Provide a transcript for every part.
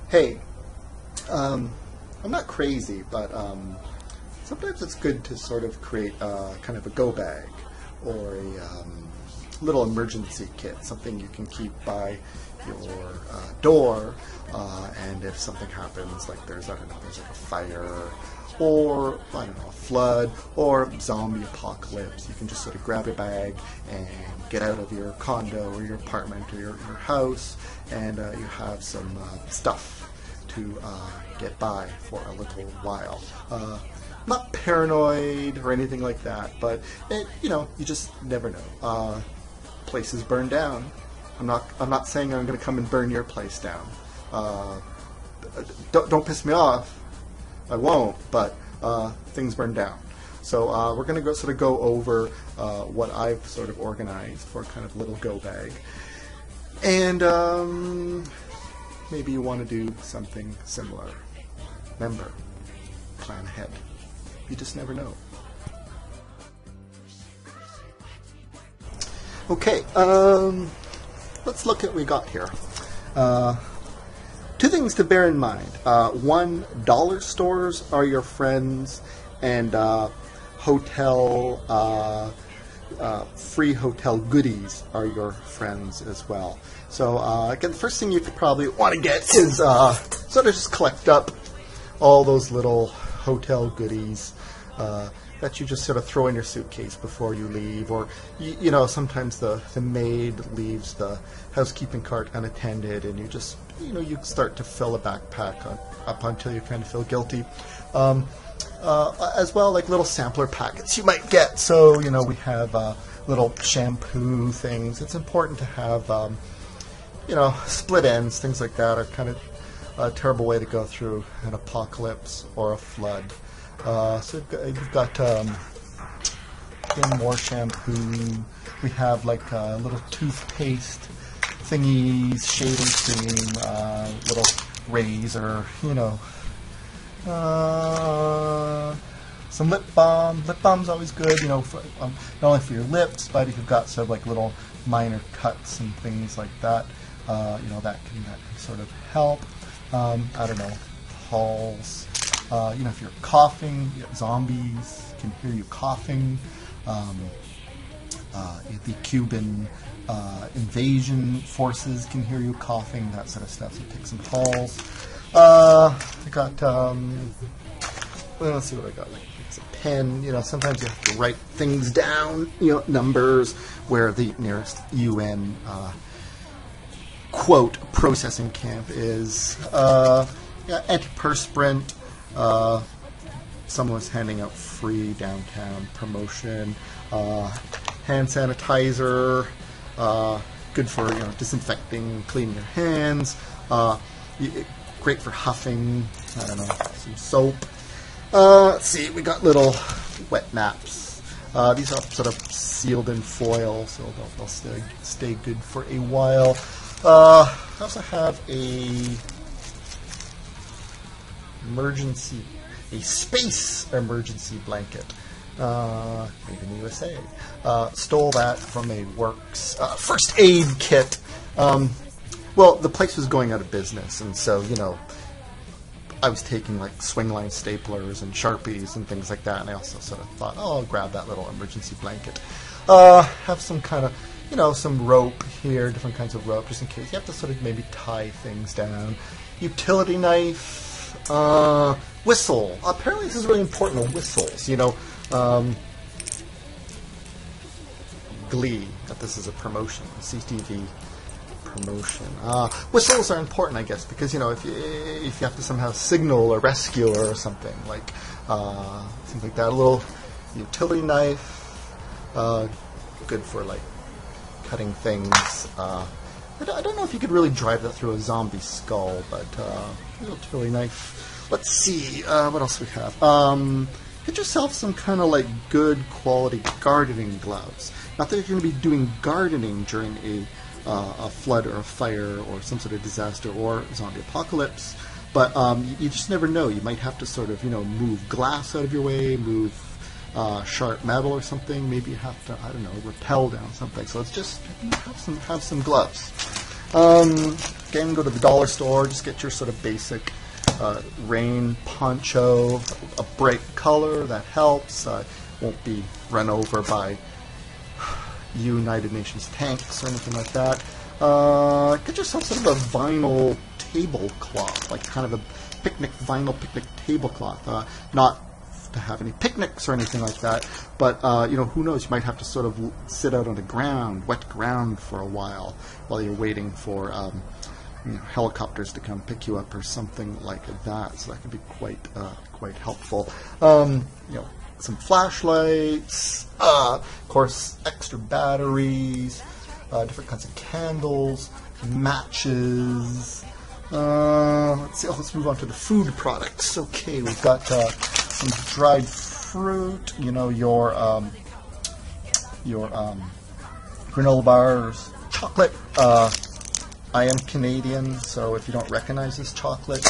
Hey, I'm not crazy, but sometimes it's good to sort of create kind of a go bag or a little emergency kit, something you can keep by your door, and if something happens, like there's like a fire, or I don't know, a flood, or zombie apocalypse, you can just sort of grab a bag and get out of your condo or your apartment or your house, and you have some stuff to get by for a little while. Not paranoid or anything like that, but you just never know. Places burn down. I'm not saying I'm going to come and burn your place down. Don't piss me off. I won't, but things burn down. So we're going to go over what I've sort of organized for kind of little go bag, and maybe you want to do something similar. Remember, plan ahead. You just never know. Okay, let's look at what we got here. Two things to bear in mind. One, dollar stores are your friends, and free hotel goodies are your friends as well. So again, the first thing you could probably want to get is sort of just collect up all those little hotel goodies that you just sort of throw in your suitcase before you leave, or you know, sometimes the maid leaves the housekeeping cart unattended, and you just you start to fill a backpack up until you kind of feel guilty. As well, like little sampler packets you might get. So we have little shampoo things. It's important to have split ends, things like that are kind of a terrible way to go through an apocalypse or a flood. So you've got more shampoo. We have like little toothpaste thingies, shaving cream, little razor, some lip balm. Lip balm's always good, for, not only for your lips, but if you've got sort of like little minor cuts and things like that, that can sort of help. I don't know, halls. If you're coughing, zombies can hear you coughing. The Cuban invasion forces can hear you coughing, that sort of stuff. So take some halls. I got, let's see what I got. Like, it's a pen. Sometimes you have to write things down, numbers, where the nearest UN quote processing camp is. Antiperspirant. Someone was handing out free downtown promotion. Hand sanitizer. Good for disinfecting, cleaning your hands. Great for huffing. I don't know, some soap. Let's see, we got little wet naps. These are sort of sealed in foil, so they'll stay good for a while. I also have a space emergency blanket. Made in the USA. Stole that from a Works first aid kit. Well, the place was going out of business, and so, I was taking like swingline staplers and Sharpies and things like that, and I also sort of thought, I'll grab that little emergency blanket. Have some kind of, some rope here, different kinds of rope, just in case. You have to sort of maybe tie things down. Utility knife. Whistle. Apparently this is really important, whistles. Glee, that this is a promotion, a CTV promotion. Whistles are important, I guess, because if you have to somehow signal a rescue or something like that. A little utility knife, good for like cutting things. I don't know if you could really drive that through a zombie skull, but a utility knife. Let's see what else we have. Get yourself some kind of like good quality gardening gloves. Not that you're going to be doing gardening during a flood or a fire or some sort of disaster or zombie apocalypse, but you just never know. You might have to sort of move glass out of your way, move sharp metal or something. Maybe you have to, I don't know, rappel down something. So let's just have some gloves. again, go to the dollar store, just get your sort of basic rain poncho, a bright color, that helps. Won't be run over by United Nations tanks or anything like that. Get yourself sort of a vinyl tablecloth, like kind of a vinyl picnic tablecloth. Not to have any picnics or anything like that, but who knows, you might have to sort of sit out on the ground, wet ground for a while you're waiting for helicopters to come pick you up or something like that. So that could be quite helpful. Some flashlights, of course, extra batteries, different kinds of candles, matches. Let's see. Let's move on to the food products. Okay, we've got some dried fruit. Your granola bars, chocolate. I am Canadian, so if you don't recognize this chocolate,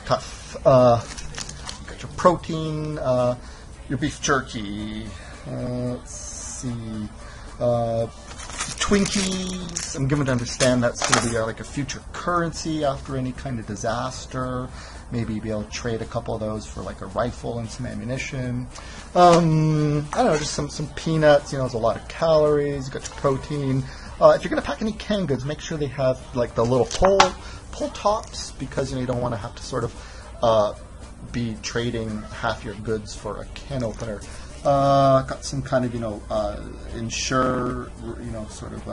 tough. Got your protein, your beef jerky. Let's see. Twinkies. I'm given to understand that's going to be like a future currency after any kind of disaster. Maybe be able to trade a couple of those for like a rifle and some ammunition. I don't know, just some peanuts. There's a lot of calories. You got your protein. If you're going to pack any canned goods, make sure they have like the little pull tops, because you don't want to have to sort of be trading half your goods for a can opener. Got some kind of Ensure sort of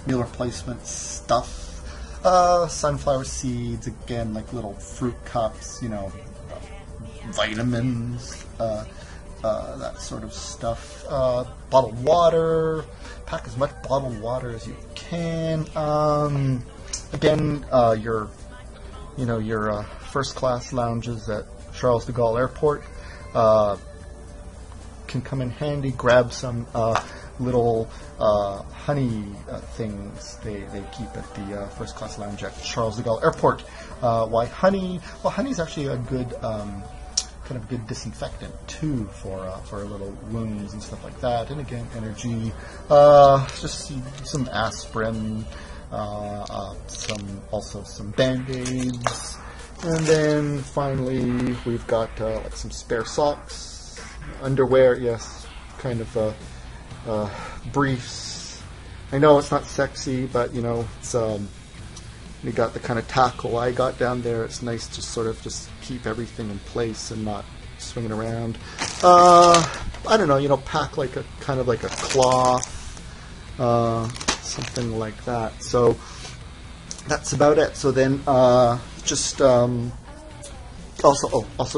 meal replacement stuff. Sunflower seeds, again, like little fruit cups, vitamins, that sort of stuff. Bottled water. Pack as much bottled water as you can. Again, your first class lounges at Charles de Gaulle Airport can come in handy. Grab some little honey things they keep at the first class lounge at Charles de Gaulle Airport. Why honey? Well, honey is actually a good kind of good disinfectant too for little wounds and stuff like that. And again, energy. Just some aspirin. Some Band-Aids. And then finally we've got like some spare socks, underwear, yes, kind of briefs. I know it's not sexy, but it's we got the kind of tackle I got down there. It's nice to sort of just keep everything in place and not swinging around. I don't know, pack like a kind of like a cloth, something like that. So that's about it. So then just also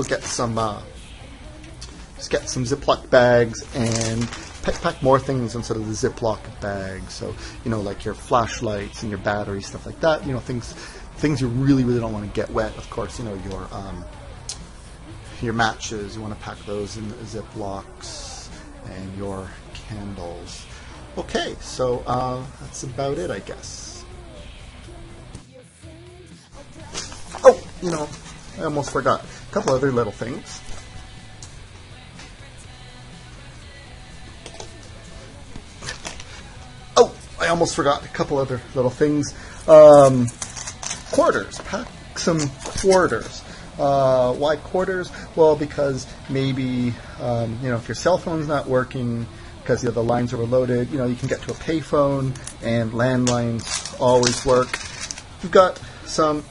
get some Ziploc bags and pack more things instead of the Ziploc bag. So like your flashlights and your batteries, stuff like that. Things you really don't want to get wet. Of course, your matches, you want to pack those in Ziplocs, and your candles. Okay, so that's about it, I guess. Oh, I almost forgot a couple other little things. I almost forgot a couple other little things. Quarters. Pack some quarters. Why quarters? Well, because maybe, if your cell phone's not working because the lines are overloaded, you can get to a payphone, and landlines always work. If you've got some,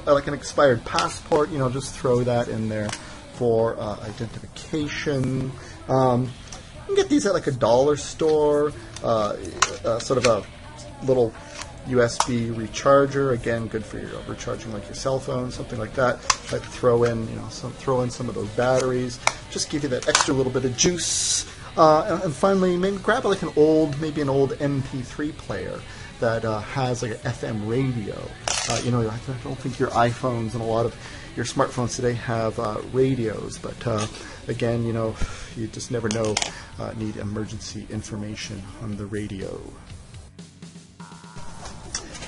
like an expired passport, just throw that in there for identification. You can get these at like a dollar store, sort of a little USB recharger. Again, good for your recharging like your cell phone, something like that. Like throw in some of those batteries. Just give you that extra little bit of juice. And finally, maybe grab like an old MP3 player that has like an FM radio. I don't think your iPhones and a lot of your smartphones today have radios, but again, you just never know. Need emergency information on the radio.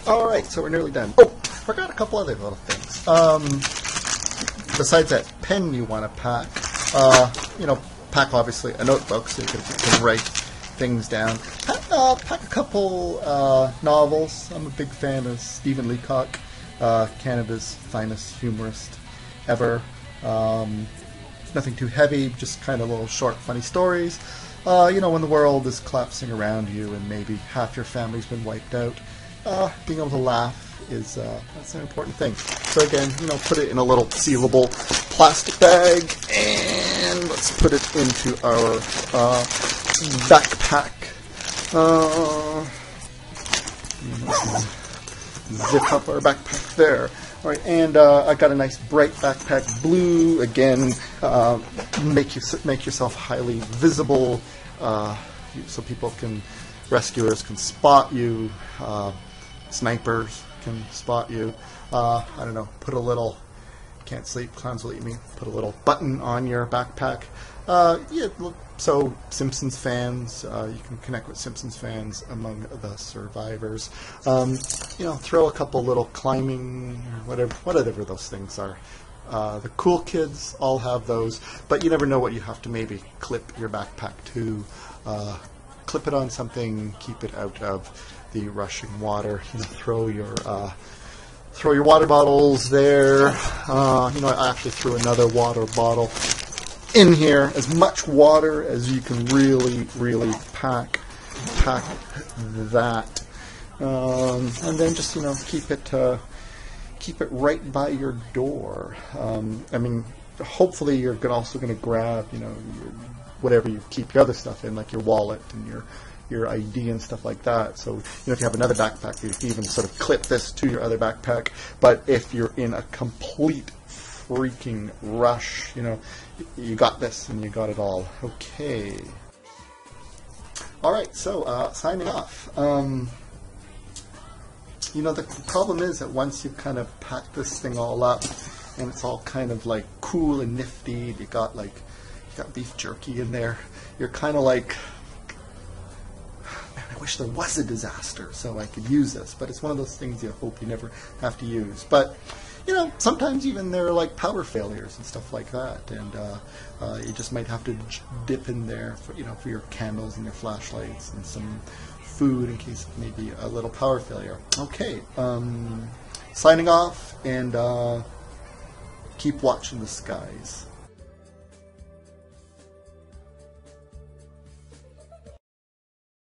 All right, so we're nearly done. Oh, forgot a couple other little things. Besides that pen you want to pack, pack obviously a notebook so you can write things down. Pack a couple novels. I'm a big fan of Stephen Leacock, Canada's finest humorist ever. Nothing too heavy, just kind of little short, funny stories. When the world is collapsing around you and maybe half your family's been wiped out, being able to laugh is that's an important thing. So again, put it in a little sealable plastic bag, and let's put it into our backpack. Zip up our backpack there. All right, and I got a nice bright backpack, blue. Again, make yourself highly visible, so rescuers can spot you, snipers can spot you. I don't know. Put a little. Can't sleep. Clowns will eat me. Put a little button on your backpack. So Simpsons fans, you can connect with Simpsons fans among the survivors. Throw a couple little climbing, or whatever those things are. The cool kids all have those, but you never know what you have to maybe clip your backpack to. Clip it on something, keep it out of the rushing water. Throw your water bottles there. I actually threw another water bottle in here. As much water as you can really pack that, and then just keep it right by your door. Hopefully you're also going to grab whatever you keep your other stuff in, like your wallet and your ID and stuff like that. So if you have another backpack, you can even sort of clip this to your other backpack. But if you're in a complete freaking rush, you got this and you got it all. Okay. All right. So signing off. The problem is that once you kind of pack this thing all up and it's all kind of like cool and nifty, you got beef jerky in there, you're kind of like, man, I wish there was a disaster so I could use this. But it's one of those things you hope you never have to use. But sometimes even there are like power failures and stuff like that, and you just might have to dip in there for your candles and your flashlights and some food in case of maybe a little power failure. Okay, signing off, and keep watching the skies.